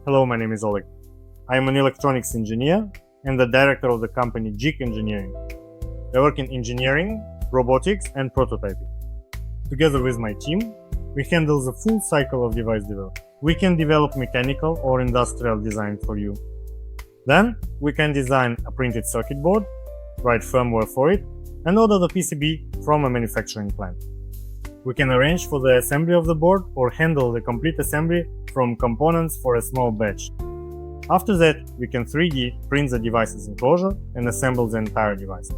Hello, my name is Oleg. I am an electronics engineer and the director of the company GIC Engineering. I work in engineering, robotics, and prototyping. Together with my team, we handle the full cycle of device development. We can develop mechanical or industrial design for you. Then, we can design a printed circuit board, write firmware for it, and order the PCB from a manufacturing plant. We can arrange for the assembly of the board or handle the complete assembly from components for a small batch. After that, we can 3D print the device's enclosure and assemble the entire device.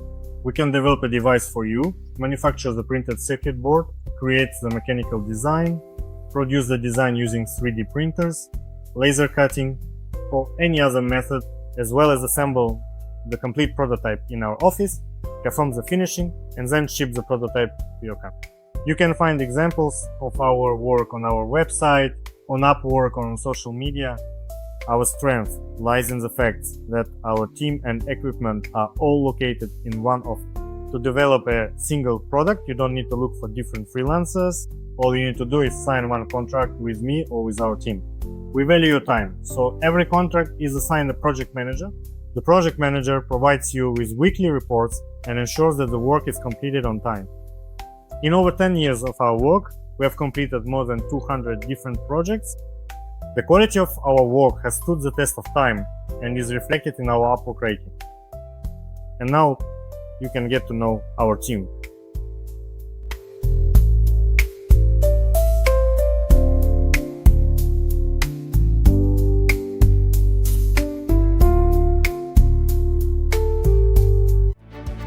We can develop a device for you, manufacture the printed circuit board, create the mechanical design, produce the design using 3D printers, laser cutting, or any other method, as well as assemble the complete prototype in our office, perform the finishing, and then ship the prototype to your company. You can find examples of our work on our website, on Upwork, or on social media. Our strength lies in the fact that our team and equipment are all located in one office. To develop a single product, you don't need to look for different freelancers. All you need to do is sign one contract with me or with our team. We value your time, so every contract is assigned a project manager. The project manager provides you with weekly reports and ensures that the work is completed on time. In over 10 years of our work, we have completed more than 200 different projects. The quality of our work has stood the test of time and is reflected in our Upwork rating. And now you can get to know our team.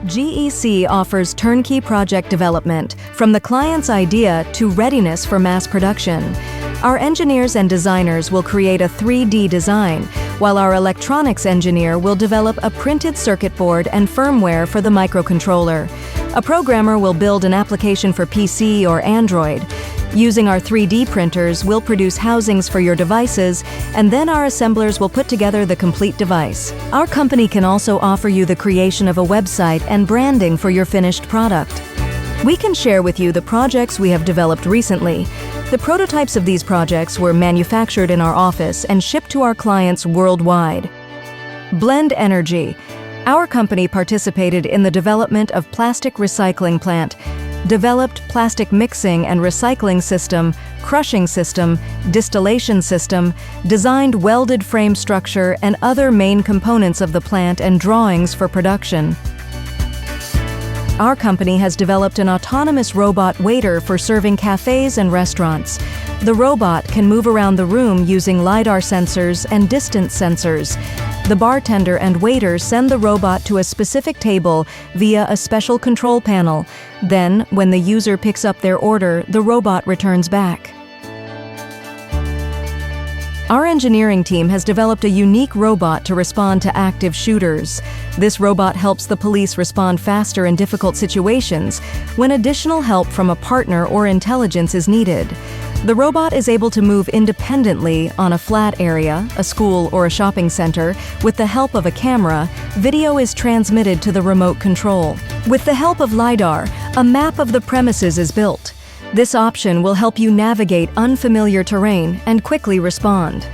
GEC offers turnkey project development, from the client's idea to readiness for mass production. Our engineers and designers will create a 3D design, while our electronics engineer will develop a printed circuit board and firmware for the microcontroller. A programmer will build an application for PC or Android. Using our 3D printers, we'll produce housings for your devices, and then our assemblers will put together the complete device. Our company can also offer you the creation of a website and branding for your finished product. We can share with you the projects we have developed recently. The prototypes of these projects were manufactured in our office and shipped to our clients worldwide. Blend Energy. Our company participated in the development of plastic recycling plant, developed plastic mixing and recycling system, crushing system, distillation system, designed welded frame structure and other main components of the plant and drawings for production. Our company has developed an autonomous robot waiter for serving cafes and restaurants. The robot can move around the room using LiDAR sensors and distance sensors. The bartender and waiter send the robot to a specific table via a special control panel. Then, when the user picks up their order, the robot returns back. Our engineering team has developed a unique robot to respond to active shooters. This robot helps the police respond faster in difficult situations when additional help from a partner or intelligence is needed. The robot is able to move independently on a flat area, a school or a shopping center. With the help of a camera, video is transmitted to the remote control. With the help of LiDAR, a map of the premises is built. This option will help you navigate unfamiliar terrain and quickly respond.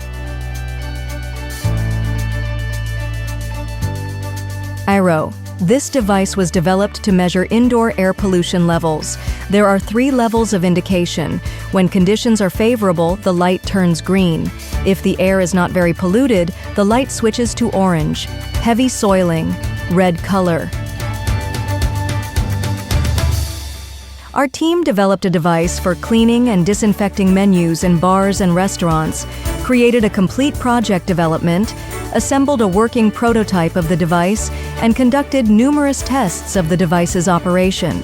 Aero. This device was developed to measure indoor air pollution levels. There are 3 levels of indication. When conditions are favorable, the light turns green. If the air is not very polluted, the light switches to orange. Heavy soiling, red color. Our team developed a device for cleaning and disinfecting menus in bars and restaurants, created a complete project development, assembled a working prototype of the device, and conducted numerous tests of the device's operation.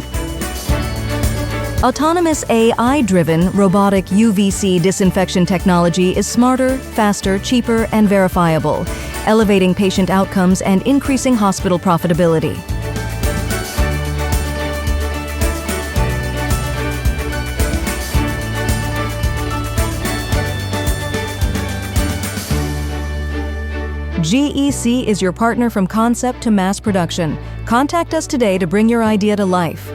Autonomous AI-driven robotic UVC disinfection technology is smarter, faster, cheaper, and verifiable, elevating patient outcomes and increasing hospital profitability. GEC is your partner from concept to mass production. Contact us today to bring your idea to life.